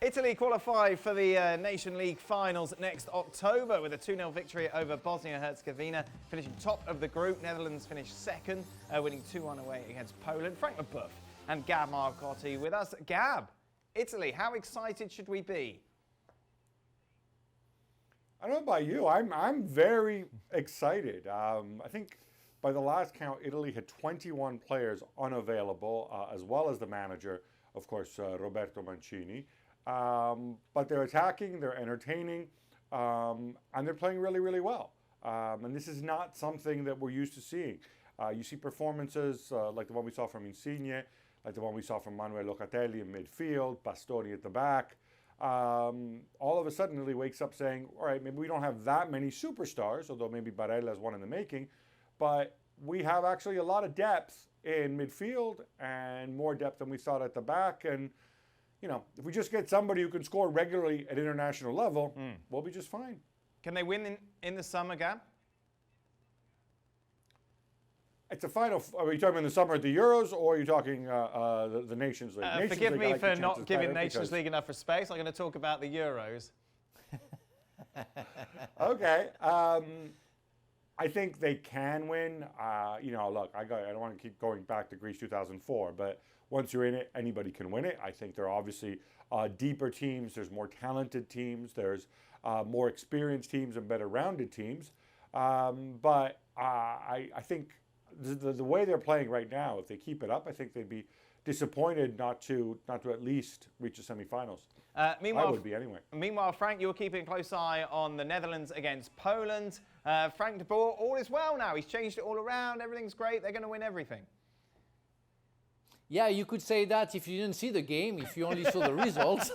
Italy qualify for the Nation League finals next October with a 2-0 victory over Bosnia Herzegovina, finishing top of the group. Netherlands finished second, winning 2-1 away against Poland. Frank de Boer and Gab Marcotti with us. Gab, Italy, how excited should we be? I don't know about you. I'm very excited. I think by the last count, Italy had 21 players unavailable, as well as the manager, of course, Roberto Mancini. But they're attacking, they're entertaining, and they're playing really, really well. And this is not something that we're used to seeing. You see performances like the one we saw from Insigne, like the one we saw from Manuel Locatelli in midfield, Bastoni at the back. All of a sudden, Italy wakes up saying, all right, maybe we don't have that many superstars, although maybe Barella is one in the making, but we have actually a lot of depth in midfield and more depth than we thought at the back. And you know, if we just get somebody who can score regularly at international level, we'll be just fine. Can they win in the summer, Gab? It's a final. Are you talking in the summer at the Euros, or are you talking the Nations League? Nations Forgive League, me like for not giving Nations League enough space. I'm going to talk about the Euros. Okay. I think they can win. You know, look, I don't want to keep going back to Greece 2004, but once you're in it, anybody can win it. I think there are obviously deeper teams. There's more talented teams. There's more experienced teams and better rounded teams. But I think the way they're playing right now, if they keep it up, I think they'd be disappointed not to at least reach the semifinals. Meanwhile, I would be anyway. Meanwhile, Frank, you're keeping a close eye on the Netherlands against Poland. Frank de Boer, all is well now. He's changed it all around. Everything's great. They're going to win everything. Yeah, you could say that if you didn't see the game, if you only saw the results.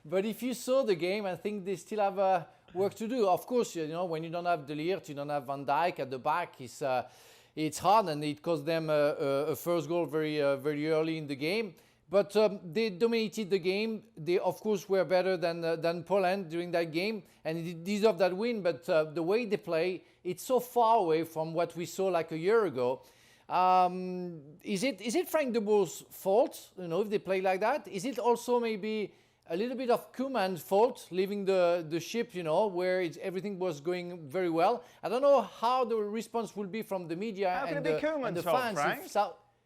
But if you saw the game, I think they still have work to do. Of course, you know, when you don't have De Ligt, you don't have Van Dijk at the back, it's hard, and it cost them a first goal very early in the game. But they dominated the game. They, of course, were better than Poland during that game, and they deserved that win. But the way they play, it's so far away from what we saw like a year ago. Is it Frank de Boer's fault, you know, if they play like that? Is it also maybe a little bit of Koeman's fault, leaving the ship, you know, where everything was going very well? I don't know how the response will be from the media and the fans. Frank?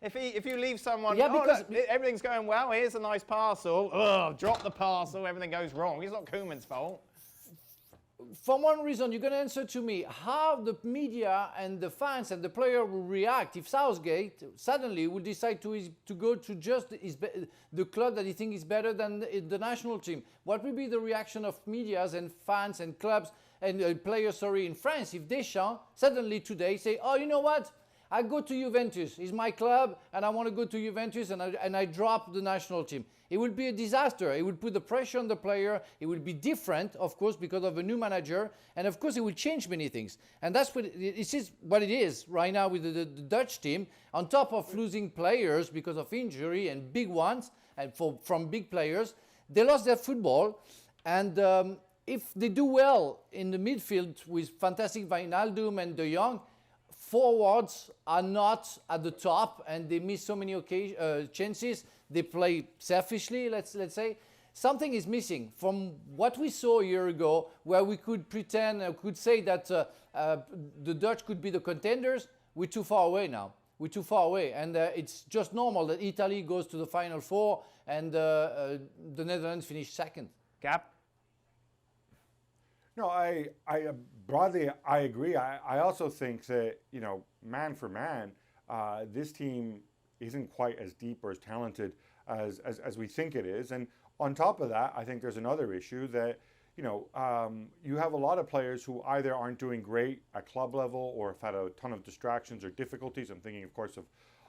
If you leave someone, yeah, because look, everything's going well, here's a nice parcel, drop the parcel, everything goes wrong. It's not Koeman's fault. For one reason, you're going to answer to me how the media and the fans and the player will react if Southgate suddenly will decide to go to just the club that he thinks is better than the national team. What will be the reaction of medias and fans and clubs and players, in France, if Deschamps suddenly today say, oh, you know what? I go to Juventus. It's my club, and I want to go to Juventus, and I drop the national team. It would be a disaster. It would put the pressure on the player. It will be different, of course, because of a new manager, and of course, it will change many things. And that's what it is right now with the Dutch team. On top of losing players because of injury and big ones, and from big players, they lost their football. And if they do well in the midfield with fantastic Wijnaldum and De Jong, forwards are not at the top, and they miss so many chances. They play selfishly, let's say. Something is missing from what we saw a year ago, where we could could say that the Dutch could be the contenders. We're too far away now. We're too far away, and it's just normal that Italy goes to the Final Four and the Netherlands finish second. Gab? No, I broadly I agree. I also think that, you know, man for man, this team isn't quite as deep or as talented as we think it is. And on top of that, I think there's another issue that, you know, you have a lot of players who either aren't doing great at club level or have had a ton of distractions or difficulties. I'm thinking, of course,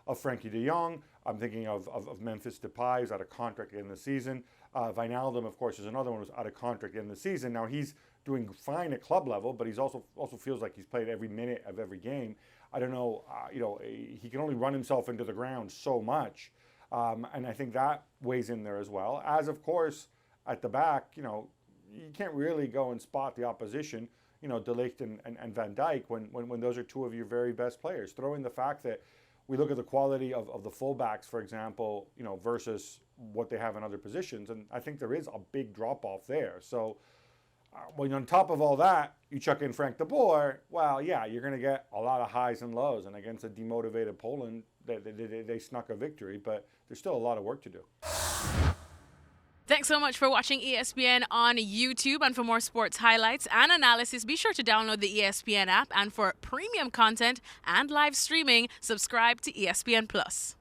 of Frankie de Jong. I'm thinking of Memphis Depay, who's out of contract in the season. Wijnaldum, of course, is another one who's out of contract in the season. Now, he's doing fine at club level, but he's also feels like he's played every minute of every game. I don't know, you know, he can only run himself into the ground so much. And I think that weighs in there as well. As, of course, at the back, you know, you can't really go and spot the opposition, you know, De Ligt and Van Dijk when those are two of your very best players. Throw in the fact that we look at the quality of the fullbacks, for example, you know, versus what they have in other positions. And I think there is a big drop-off there. So when on top of all that, you chuck in Frank de Boer, well, yeah, you're going to get a lot of highs and lows. And against a demotivated Poland, they snuck a victory, but there's still a lot of work to do. Thanks so much for watching ESPN on YouTube. And for more sports highlights and analysis, be sure to download the ESPN app. And for premium content and live streaming, subscribe to ESPN Plus.